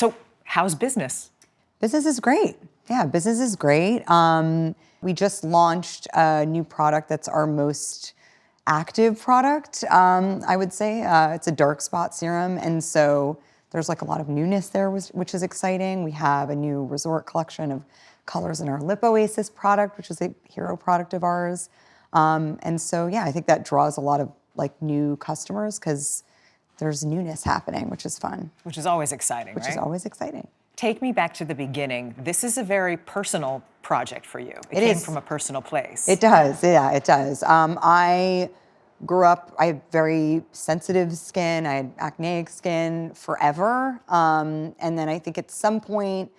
So how's business? Business is great. Yeah, business is great. We just launched a new product that's our most active product, I would say. It's a dark spot serum, and so there's like a lot of newness there, which is exciting. We have a new resort collection of colors in our Lip Oasis product, which is a hero product of ours. And so, yeah, I think that draws a lot of like new customers because there's newness happening, which is fun. Which is always exciting, Which right? is always exciting. Take me back to the beginning. This is a very personal project for you. It It came is. from a personal place. It does, yeah, it does. I grew up, I had very sensitive skin, I had acneic skin forever. And then I think at some point,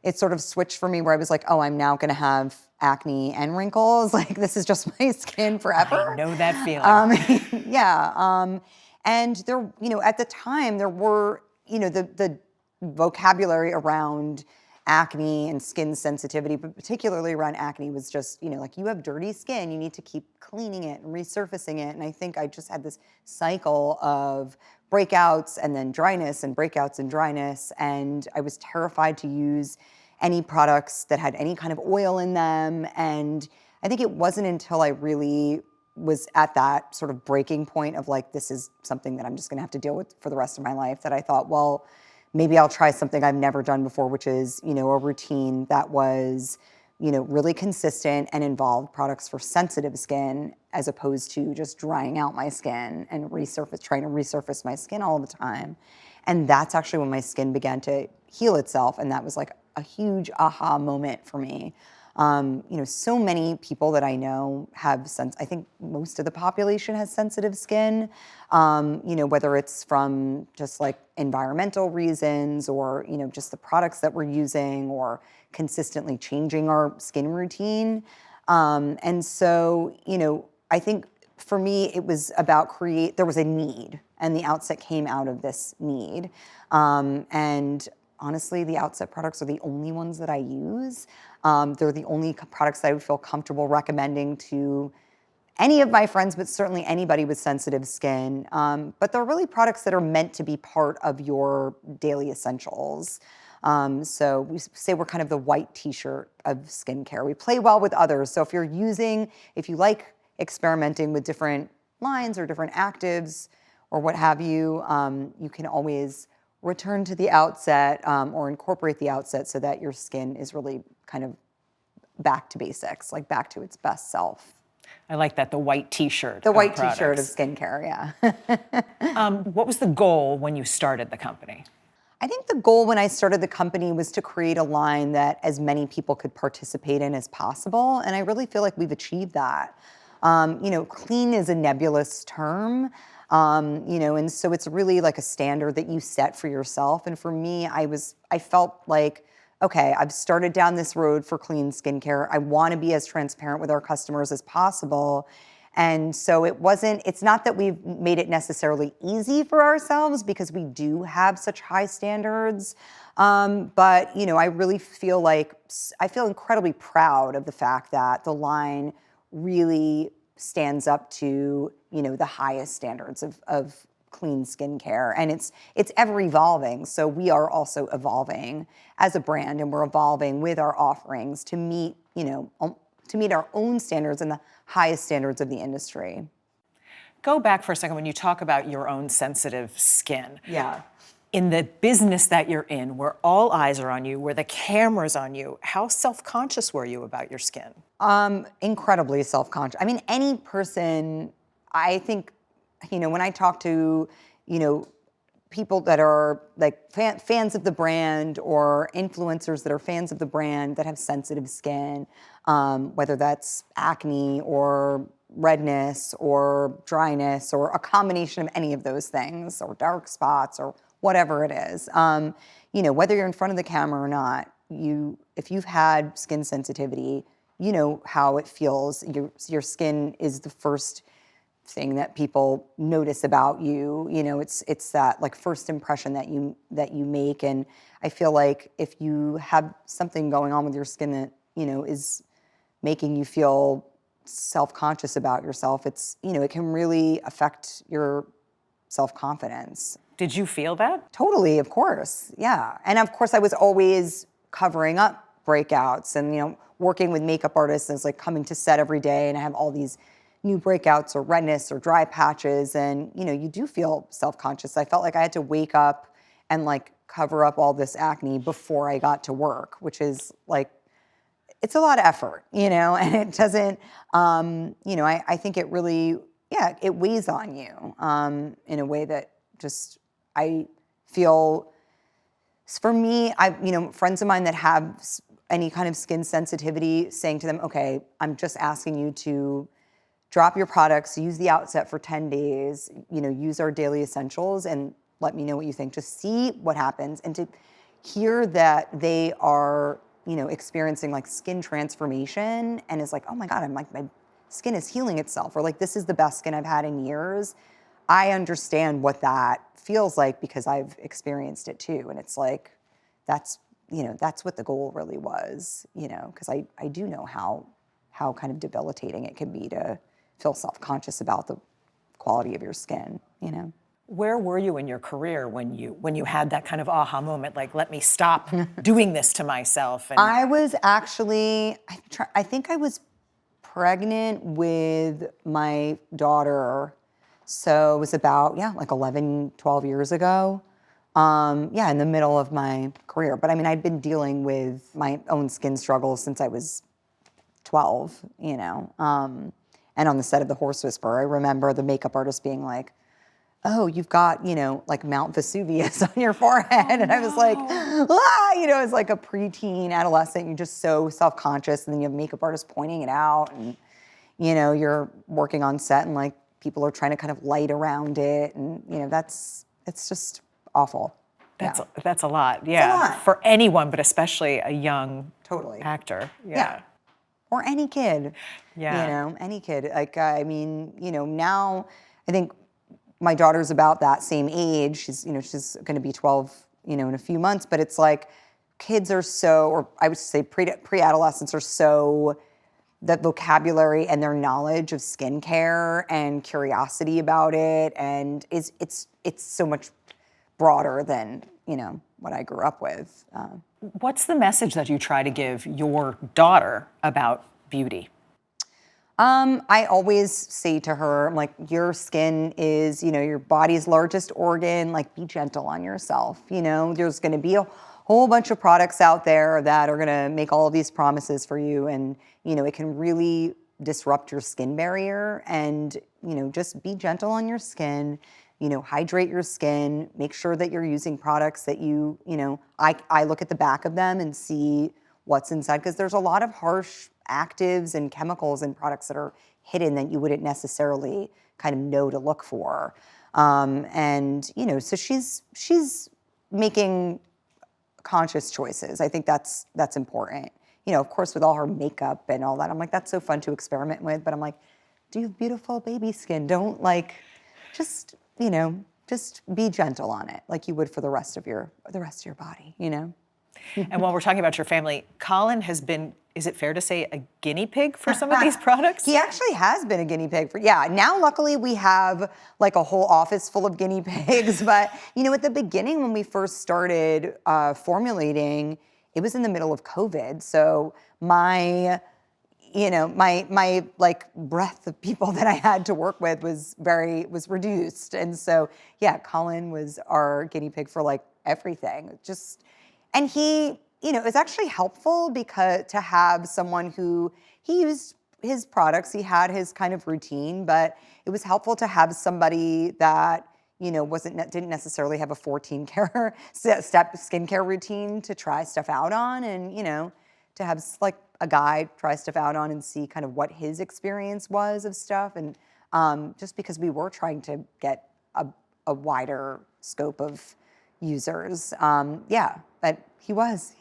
it sort of switched for me where I was like, oh, I'm now gonna have acne and wrinkles. Like, this is just my skin forever. I know that feeling. Yeah. And there, at the time, there were, the vocabulary around acne and skin sensitivity, but particularly around acne was just, like, you have dirty skin, you need to keep cleaning it and resurfacing it. And I think I just had this cycle of breakouts and then dryness and breakouts and dryness. And I was terrified to use any products that had any kind of oil in them. And I think it wasn't until I really was at that sort of breaking point of like, this is something that I'm just gonna have to deal with for the rest of my life, that I thought, well, maybe I'll try something I've never done before, which is, a routine that was, really consistent and involved products for sensitive skin as opposed to just drying out my skin and trying to resurface my skin all the time. And that's actually when my skin began to heal itself. And that was like a huge aha moment for me. So many people that I know have I think most of the population has sensitive skin, whether it's from just like environmental reasons or, just the products that we're using or consistently changing our skin routine. And so, I think for me, it was about there was a need, and the Outset came out of this need. And honestly, the Outset products are the only ones that I use. They're the only products that I would feel comfortable recommending to any of my friends, but certainly anybody with sensitive skin. But they're really products that are meant to be part of your daily essentials. So we say we're kind of the white t-shirt of skincare. We play well with others. So if you like experimenting with different lines or different actives or what have you, you can always return to the Outset or incorporate the Outset so that your skin is really kind of back to basics, like back to its best self. I like that, the white t-shirt. The white t-shirt of skincare, yeah. What was the goal when you started the company? I think the goal when I started the company was to create a line that as many people could participate in as possible. And I really feel like we've achieved that. Clean is a nebulous term. And so it's really like a standard that you set for yourself. And for me, I felt like, okay, I've started down this road for clean skincare. I want to be as transparent with our customers as possible. And so it's not that we've made it necessarily easy for ourselves because we do have such high standards. But, I really feel incredibly proud of the fact that the line really stands up to, the highest standards of clean skincare. And it's ever evolving. So we are also evolving as a brand, and we're evolving with our offerings to meet our own standards and the highest standards of the industry. Go back for a second when you talk about your own sensitive skin. Yeah. In the business that you're in, where all eyes are on you, where the camera's on you, how self-conscious were you about your skin? Incredibly self-conscious. I mean, any person, I think, when I talk to, people that are like fans of the brand or influencers that are fans of the brand that have sensitive skin, whether that's acne or redness or dryness or a combination of any of those things or dark spots or whatever it is, whether you're in front of the camera or not, if you've had skin sensitivity, you know how it feels. Your skin is the first thing that people notice about you. It's that like first impression that you make. And I feel like if you have something going on with your skin that, is making you feel self-conscious about yourself, it can really affect your self-confidence. Did you feel that? Totally, of course. Yeah. And of course I was always covering up breakouts and, working with makeup artists and it's like coming to set every day and I have all these new breakouts or redness or dry patches and, you do feel self-conscious. I felt like I had to wake up and like cover up all this acne before I got to work, which is like, it's a lot of effort, and it doesn't, I think it really, it weighs on you in a way that just, I feel, for me, friends of mine that have any kind of skin sensitivity, saying to them, okay, I'm just asking you to drop your products, use the Outset for 10 days, use our daily essentials and let me know what you think. Just see what happens. And to hear that they are, experiencing like skin transformation and is like, oh my God, I'm like, my skin is healing itself, or like, this is the best skin I've had in years. I understand what that feels like because I've experienced it too. And it's like, that's what the goal really was, because I do know how kind of debilitating it can be to feel self-conscious about the quality of your skin, Where were you in your career when you had that kind of aha moment, like, let me stop doing this to myself? And I was actually, I think I was pregnant with my daughter. So it was about, like 11, 12 years ago. In the middle of my career. But I mean, I'd been dealing with my own skin struggles since I was 12, and on the set of The Horse Whisperer, I remember the makeup artist being like, oh, you've got, like Mount Vesuvius on your forehead. And I was like, as like a preteen adolescent, you're just so self-conscious. And then you have makeup artists pointing it out. And, you're working on set and like people are trying to kind of light around it. And, it's just awful. That's a lot. Yeah. a lot. For anyone, but especially a young Totally. actor. Yeah. Or any kid. Yeah. Any kid. Like, I mean, now I think my daughter's about that same age. She's going to be 12, in a few months. But it's like kids are so, or I would say pre-adolescents are so, that vocabulary and their knowledge of skincare and curiosity about it, and it's so much broader than what I grew up with. What's the message that you try to give your daughter about beauty? I always say to her, I'm like, your skin is, your body's largest organ. Like, be gentle on yourself. There's going to be a whole bunch of products out there that are going to make all of these promises for you, and it can really disrupt your skin barrier. And just be gentle on your skin. Hydrate your skin. Make sure that you're using products that I look at the back of them and see what's inside, because there's a lot of harsh actives and chemicals in products that are hidden that you wouldn't necessarily kind of know to look for. So she's making conscious choices. I think that's important. Of course, with all her makeup and all that, I'm like, that's so fun to experiment with. But I'm like, do you have beautiful baby skin? Don't just be gentle on it, like you would for the rest of your body. And while we're talking about your family, Colin has been, is it fair to say, a guinea pig for some of these products? He actually has been a guinea pig for, now luckily we have like a whole office full of guinea pigs. But, at the beginning when we first started formulating, it was in the middle of COVID. So my like breadth of people that I had to work with was reduced. And so, Colin was our guinea pig for like everything. And he, it's actually helpful because to have someone who, he used his products, he had his kind of routine, but it was helpful to have somebody that, didn't necessarily have a 14-step skincare routine to try stuff out on, and, to have like a guy try stuff out on and see kind of what his experience was of stuff. And just because we were trying to get a wider scope of users. But he was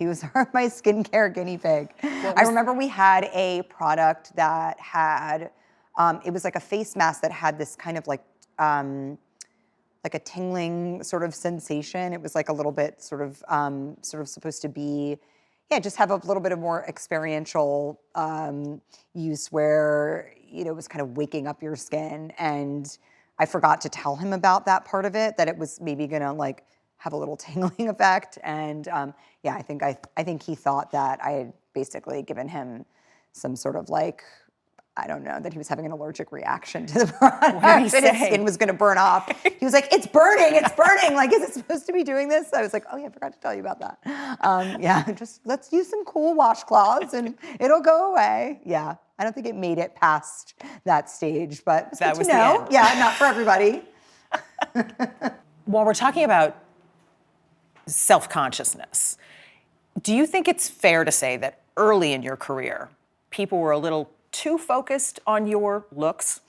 my skincare guinea pig. I remember we had a product that had, it was like a face mask that had this kind of like a tingling sort of sensation. It was like a little bit sort of supposed to be, just have a little bit of more experiential use where, it was kind of waking up your skin. And I forgot to tell him about that part of it, that it was maybe gonna like have a little tingling effect. And yeah, I think he thought that I had basically given him some sort of like, I don't know, that he was having an allergic reaction to the product. What did he and his say? skin was going to burn off. He was like, it's burning, it's burning. Like, is it supposed to be doing this? I was like, oh yeah, I forgot to tell you about that. Yeah, just let's use some cool washcloths and it'll go away. Yeah, I don't think it made it past that stage, but it's That good was to the know. end. Yeah, not for everybody. While we're talking about self-consciousness, do you think it's fair to say that early in your career, people were a little too focused on your looks?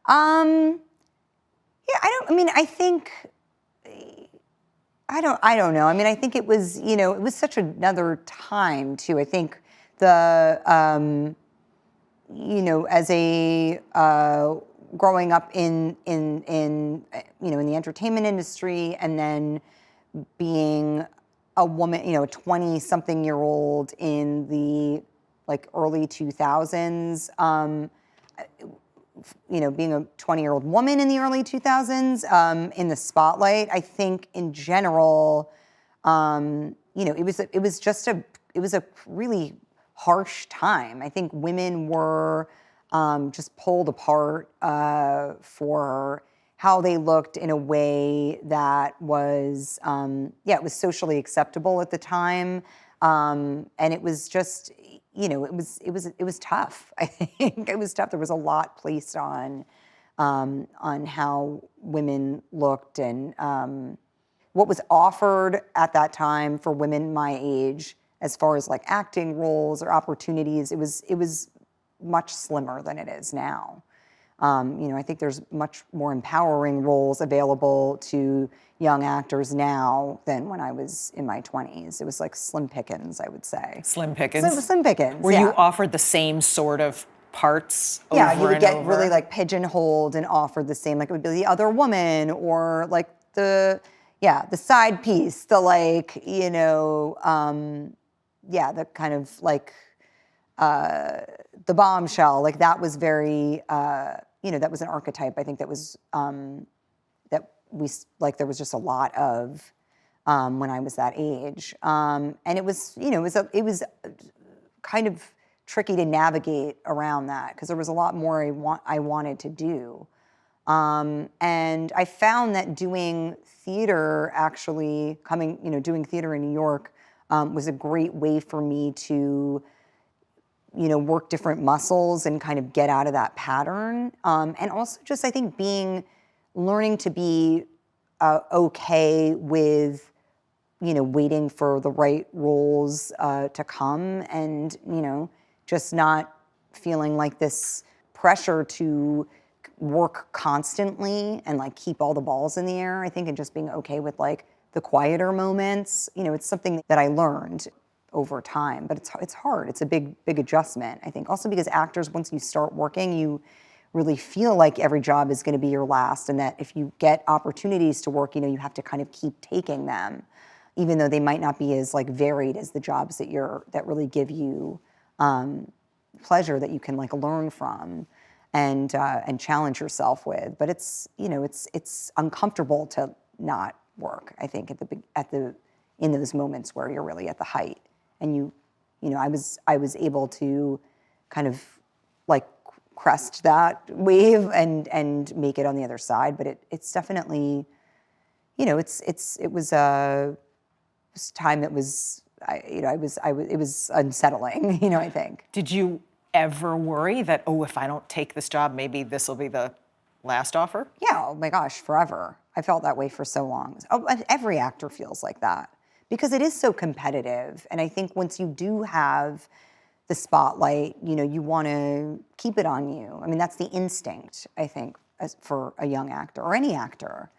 Yeah, I don't know. I mean, I think it was, it was such another time too. I think the, as a, growing up in the entertainment industry and then being a woman, a 20-something-year-old in the like early 2000s, being a 20-year-old woman in the early 2000s, in the spotlight, I think in general, it was a really harsh time. I think women were just pulled apart for how they looked in a way that was, it was socially acceptable at the time, and it was just, it was tough. I think it was tough. There was a lot placed on how women looked and what was offered at that time for women my age, as far as like acting roles or opportunities. It was much slimmer than it is now. I think there's much more empowering roles available to young actors now than when I was in my 20s. It was like slim pickings, I would say. Slim pickings? Slim pickings, Were yeah. you offered the same sort of parts over Yeah, you would and get over? really like pigeonholed and offered the same, like it would be the other woman or like the side piece, the like, the kind of like, the bombshell, like that was very, that was an archetype. I think that was, there was just a lot of when I was that age. And it was, it was kind of tricky to navigate around that because there was a lot more I wanted to do. And I found that doing theater, actually doing theater in New York was a great way for me to work different muscles and kind of get out of that pattern. And also just, I think, learning to be okay with, waiting for the right roles to come and, just not feeling like this pressure to work constantly and like keep all the balls in the air, I think, and just being okay with like the quieter moments. It's something that I learned over time, but it's hard. It's a big adjustment, I think. Also because actors, once you start working, you really feel like every job is going to be your last, and that if you get opportunities to work, you have to kind of keep taking them, even though they might not be as like varied as the jobs that really give you pleasure, that you can like learn from and challenge yourself with. But it's uncomfortable to not work, I think, in those moments where you're really at the height. And I was able to kind of like crest that wave and make it on the other side. But it's definitely, it was a time that was, it was unsettling, I think. Did you ever worry that, if I don't take this job, maybe this will be the last offer? Yeah, oh my gosh, forever. I felt that way for so long. Every actor feels like that because it is so competitive. And I think once you do have the spotlight, you want to keep it on you. I mean, that's the instinct, I think, for a young actor or any actor.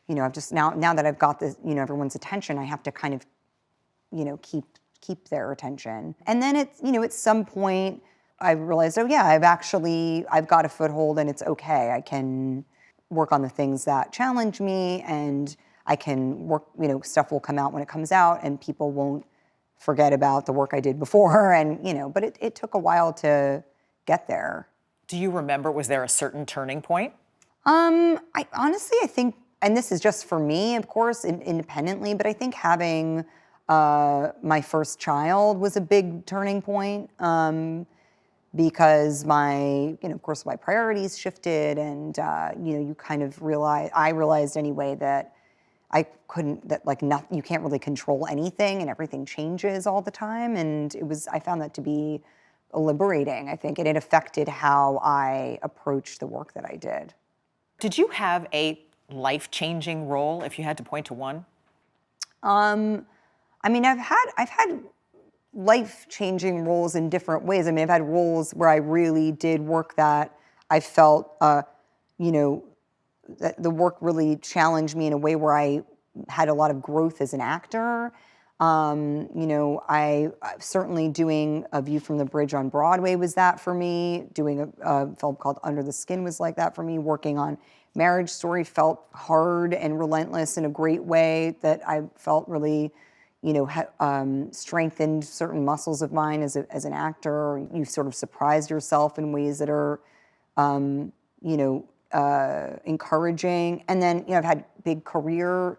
I've just now that I've got this, everyone's attention, I have to kind of, keep their attention. And then it's, at some point I realized, I've got a foothold and it's okay. I can work on the things that challenge me, and I can work, stuff will come out when it comes out, and people won't forget about the work I did before. And, but it took a while to get there. Do you remember, was there a certain turning point? I honestly, I think, and this is just for me, of course, independently, but I think having my first child was a big turning point, because of course, my priorities shifted, and you kind of I realized anyway that I couldn't, that like nothing, you can't really control anything, and everything changes all the time, and I found that to be liberating, I think, and it affected how I approached the work that I did. Did you have a life-changing role, if you had to point to one? I mean, I've had life-changing roles in different ways. I mean, I've had roles where I really did work that I felt, that the work really challenged me in a way where I had a lot of growth as an actor. I certainly doing A View from the Bridge on Broadway was that for me. Doing a film called Under the Skin was like that for me. Working on Marriage Story felt hard and relentless in a great way that I felt really, strengthened certain muscles of mine as an actor. You sort of surprised yourself in ways that are, encouraging. And then, I've had big career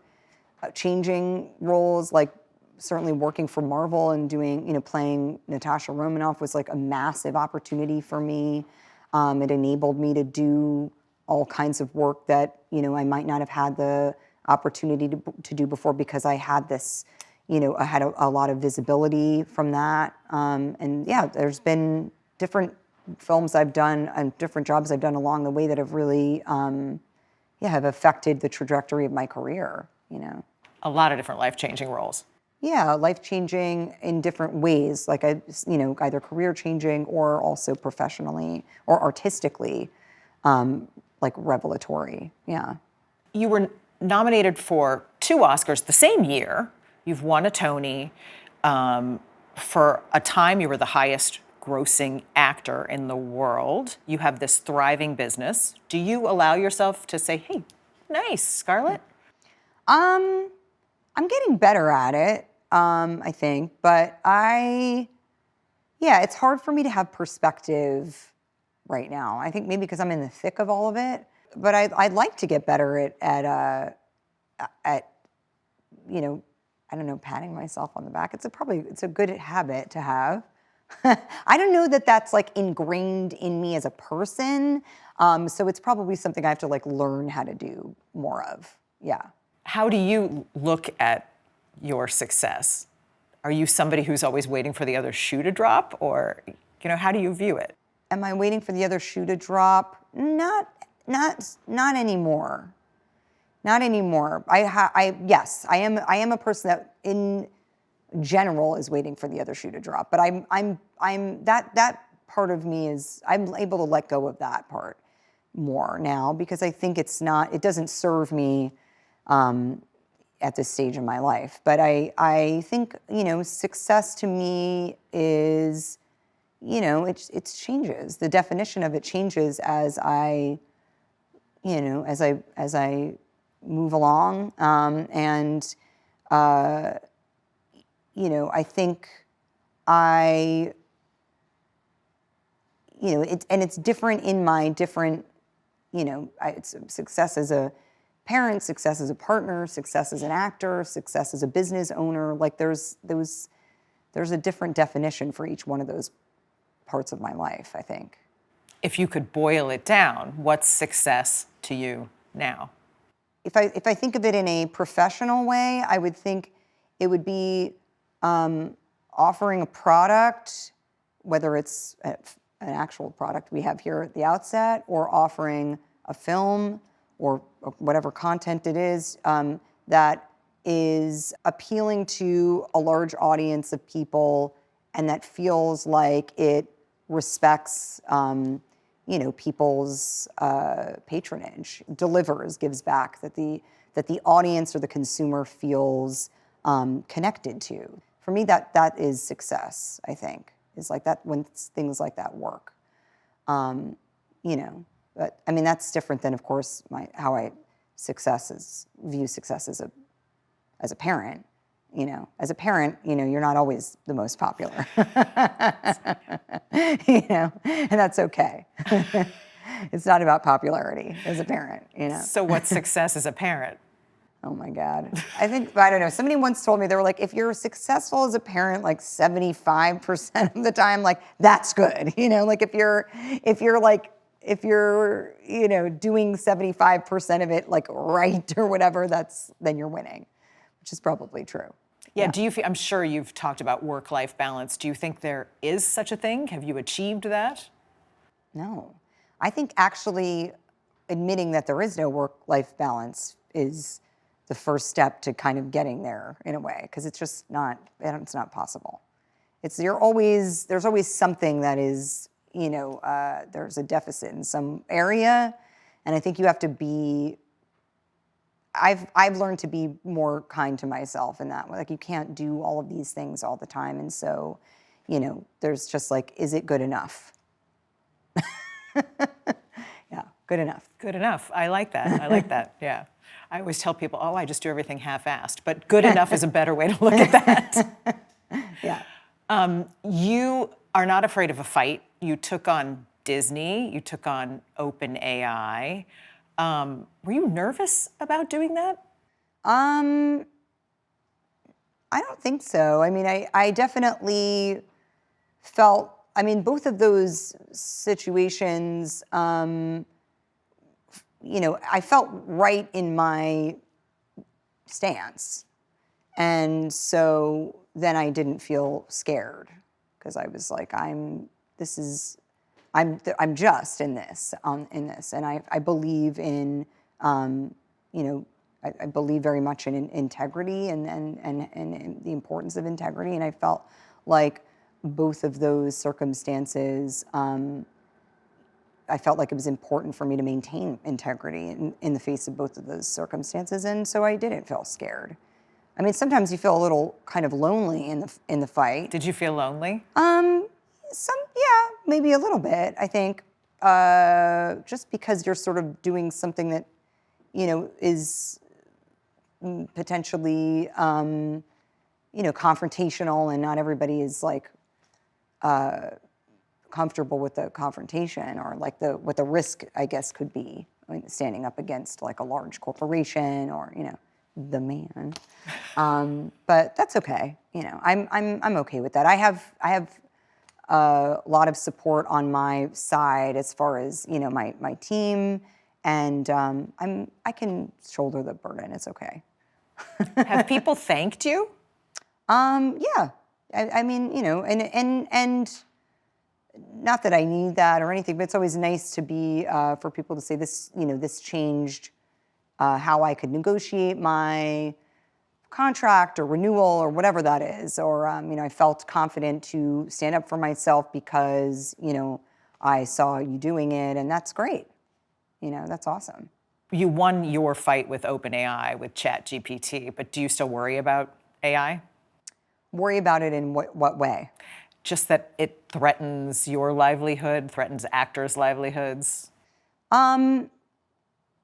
changing roles, like certainly working for Marvel and doing, playing Natasha Romanoff was like a massive opportunity for me. It enabled me to do all kinds of work that, I might not have had the opportunity to do before, because I had this, I had a lot of visibility from that. And yeah, there's been different films I've done and different jobs I've done along the way that have really, have affected the trajectory of my career, A lot of different life-changing roles. Yeah, life-changing in different ways, like either career-changing or also professionally or artistically, like revelatory. Yeah. You were nominated for 2 Oscars the same year. You've won a Tony. For a time, you were the highest grossing actor in the world. You have this thriving business. Do you allow yourself to say, hey, nice, Scarlett? I'm getting better at it, I think, but it's hard for me to have perspective right now. I think maybe because I'm in the thick of all of it, but I'd like to get better at I don't know, patting myself on the back. It's a good habit to have. I don't know that that's like ingrained in me as a person, so it's probably something I have to like learn how to do more of. Yeah. How do you look at your success? Are you somebody who's always waiting for the other shoe to drop, or how do you view it? Am I waiting for the other shoe to drop? Not anymore. Not anymore. Yes, I am a person that in general is waiting for the other shoe to drop. But I'm that part of me is, I'm able to let go of that part more now, because I think it doesn't serve me at this stage in my life. But I think, success to me is, it changes. The definition of it changes as I move along. I think it's different in my different, it's success as a parent, success as a partner, success as an actor, success as a business owner. Like there's a different definition for each one of those parts of my life, I think. If you could boil it down, what's success to you now? If I think of it in a professional way, I would think it would be offering a product, whether it's an actual product we have here at the Outset, or offering a film or whatever content it is that is appealing to a large audience of people, and that feels like it respects people's patronage, delivers, gives back, that the audience or the consumer feels connected to. For me, that is success, I think, is like that, when things like that work. But I mean, that's different than, of course, how I view success as a parent. As a parent, you're not always the most popular. And that's okay. It's not about popularity as a parent, you know? So what's success as a parent? Oh my God. I don't know. Somebody once told me, they were like, if you're successful as a parent, like 75% of the time, like that's good. You know, like if you're, you know, doing 75% of it like right or whatever, then you're winning, which is probably true. Yeah, do you feel, I'm sure you've talked about work-life balance. Do you think there is such a thing? Have you achieved that? No. I think actually admitting that there is no work-life balance is the first step to kind of getting there in a way, because it's not possible. There's always something that is, you know, there's a deficit in some area, and I think you have to be, I've learned to be more kind to myself in that way. Like you can't do all of these things all the time, and so, you know, there's just like, is it good enough? Yeah, good enough. Good enough. I like that. I like that. Yeah. I always tell people, oh, I just do everything half-assed, but good enough is a better way to look at that. Yeah. You are not afraid of a fight. You took on Disney. You took on OpenAI. Were you nervous about doing that? I don't think so. I mean, I definitely felt, I mean, both of those situations, you know, I felt right in my stance. And so then I didn't feel scared because I was like, I'm just in this, and I believe in, you know, I believe very much in integrity and the importance of integrity, and I felt like both of those circumstances, I felt like it was important for me to maintain integrity in the face of both of those circumstances, and so I didn't feel scared. I mean, sometimes you feel a little kind of lonely in the fight. Did you feel lonely? Yeah, maybe a little bit. I think just because you're sort of doing something that, you know, is potentially, you know, confrontational, and not everybody is like comfortable with the confrontation, or like what the risk, I guess, could be. I mean, standing up against like a large corporation, or, you know, the man. But that's okay. You know, I'm okay with that. I have a lot of support on my side as far as, you know, my team, and I can shoulder the burden. It's okay. Have people thanked you? Yeah. I mean, you know, and not that I need that or anything, but it's always nice to be for people to say this, you know, this changed how I could negotiate my contract or renewal or whatever that is. Or, you know, I felt confident to stand up for myself because, you know, I saw you doing it, and that's great. You know, that's awesome. You won your fight with OpenAI, with ChatGPT, but do you still worry about AI? Worry about it in what way? Just that it threatens your livelihood, threatens actors' livelihoods?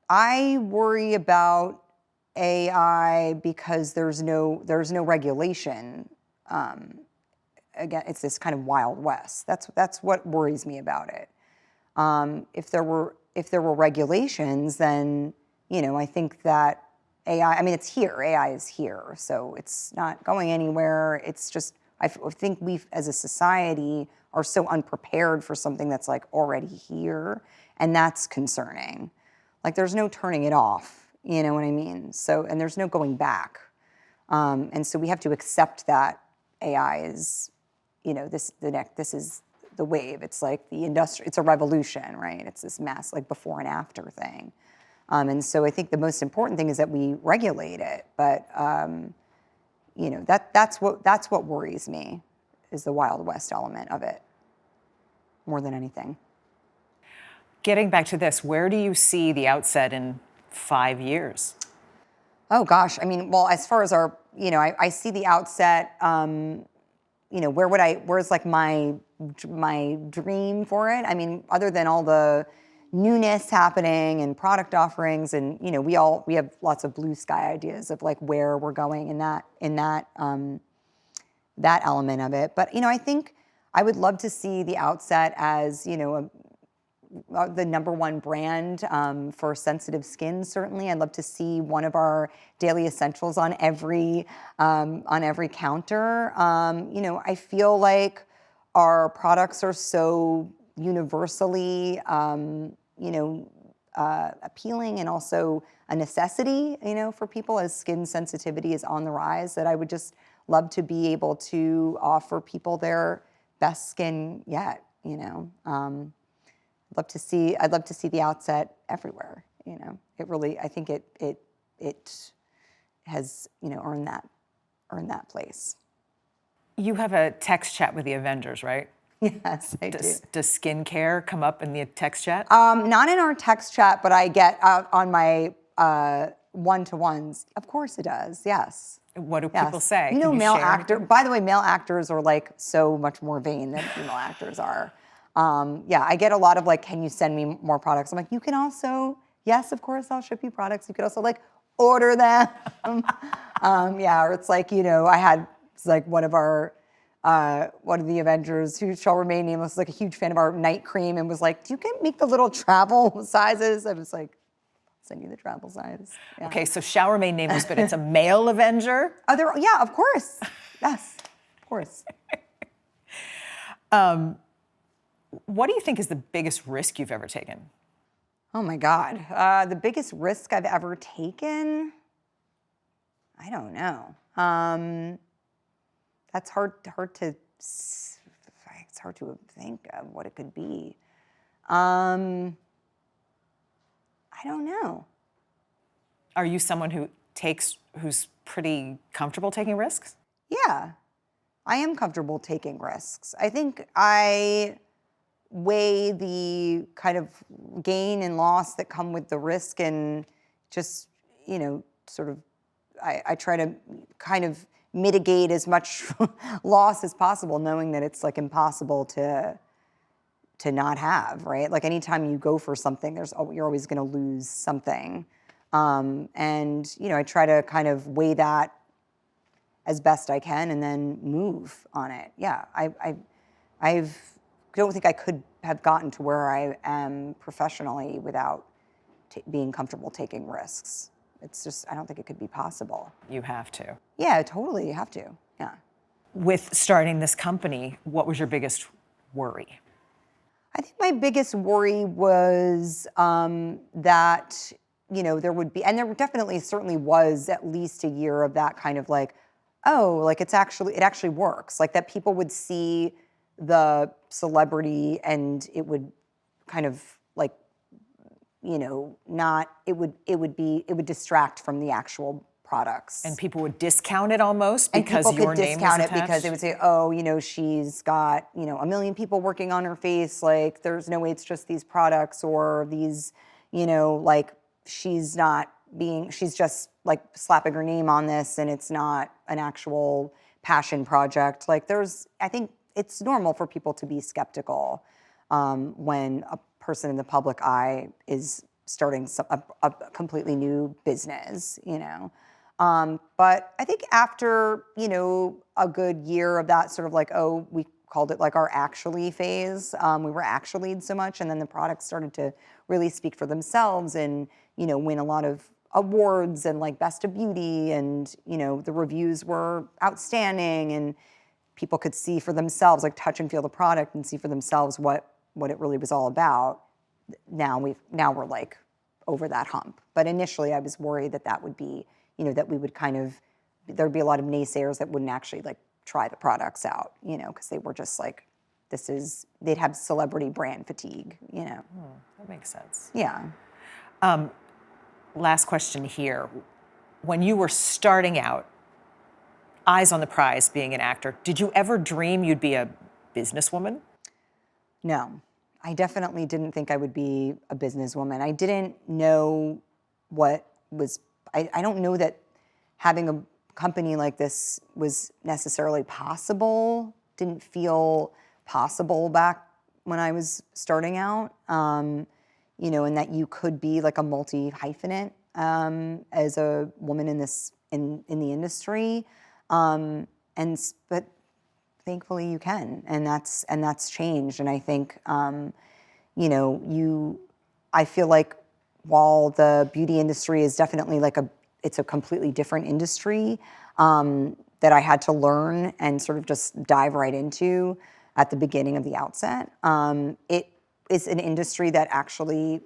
I worry about AI because there's no regulation. Again, it's this kind of Wild West. That's what worries me about it. If there were regulations, then, you know, I think that AI, I mean, it's here. AI is here, so it's not going anywhere. It's just, I think we as a society are so unprepared for something that's like already here, and that's concerning. Like there's no turning it off, you know what I mean? So, and there's no going back. And so we have to accept that AI is, you know, this is the wave. It's like the industry, it's a revolution, right? It's this mass, like before and after thing. And so I think the most important thing is that we regulate it. But, you know, that's what worries me, is the Wild West element of it, more than anything. Getting back to this, where do you see the Outset in 5 years? Oh gosh, I mean, well, as far as our, you know, I see the Outset, you know, where's like my dream for it? I mean, other than all the newness happening and product offerings, and, you know, we have lots of blue sky ideas of like where we're going in that element of it. But, you know, I think I would love to see the Outset as, you know, the #1 brand for sensitive skin. Certainly, I'd love to see one of our daily essentials on every counter. I feel like our products are so universally, appealing and also a necessity, for people as skin sensitivity is on the rise, that I would just love to be able to offer people their best skin yet. I'd love to see the Outset everywhere. I think it has earned that place. You have a text chat with the Avengers, right? Yes, I do. Does skincare come up in the text chat? Not in our text chat, but I get out on my one-to-ones. Of course it does. Yes. What do people say? By the way, male actors are like so much more vain than female actors are. I get a lot of like, can you send me more products? I'm like, you can also, yes, of course, I'll ship you products. You could also like order them. Or it's like, one of the Avengers, who shall remain nameless, was like a huge fan of our night cream and was like, do you make the little travel sizes? I was like, send you the travel size. Yeah. Okay, so shall remain nameless, but it's a male Avenger? Yeah, of course. Yes, of course. What do you think is the biggest risk you've ever taken? Oh my God. The biggest risk I've ever taken? I don't know. That's hard to think of what it could be. I don't know. Are you someone who's pretty comfortable taking risks? Yeah, I am comfortable taking risks. I think I weigh the kind of gain and loss that come with the risk, and just, I try to kind of mitigate as much loss as possible, knowing that it's like impossible to not have, right? Like anytime you go for something, you're always going to lose something. I try to kind of weigh that as best I can and then move on it. Yeah, I don't think I could have gotten to where I am professionally without being comfortable taking risks. It's just, I don't think it could be possible. You have to. Yeah, totally, you have to, yeah. With starting this company, what was your biggest worry? I think my biggest worry was that, there would be, and there definitely certainly was at least a year of that kind of like, it actually works. Like that people would see the celebrity and it would kind of like, it would distract from the actual products. And people would discount it almost because your name was attached? And people could discount it because they would say, she's got, 1 million people working on her face. Like, there's no way it's just these products, or these, she's just like slapping her name on this and it's not an actual passion project. Like I think it's normal for people to be skeptical when a person in the public eye is starting a completely new business, But I think after, a good year of that sort of like, we called it like our actually phase. We were actually'd so much, and then the products started to really speak for themselves and, win a lot of awards and like Best of Beauty, and, the reviews were outstanding, and people could see for themselves, like touch and feel the product and see for themselves what it really was all about. Now we're like over that hump. But initially I was worried that would be, that we would there'd be a lot of naysayers that wouldn't actually like try the products out, because they were just like, they'd have celebrity brand fatigue, That makes sense. Yeah. Last question here. When you were starting out, eyes on the prize being an actor, did you ever dream you'd be a businesswoman? No, I definitely didn't think I would be a businesswoman. I didn't know I don't know that having a company like this was necessarily possible. Didn't feel possible back when I was starting out, and that you could be like a multi-hyphenate as a woman in the industry. But thankfully you can, and that's changed. And I think, I feel like while the beauty industry is definitely it's a completely different industry that I had to learn and sort of just dive right into at the beginning of the outset. It is an industry that actually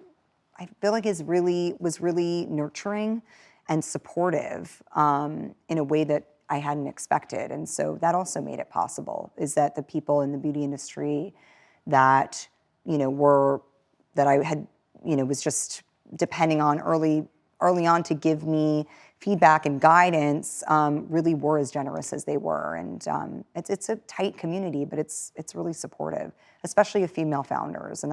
I feel like was really nurturing and supportive in a way that I hadn't expected. And so that also made it possible, is that the people in the beauty industry that, that I had, was just depending on early on to give me feedback and guidance, really were as generous as they were. And it's a tight community, but it's really supportive, especially of female founders. And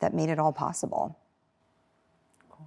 that made it all possible. Cool.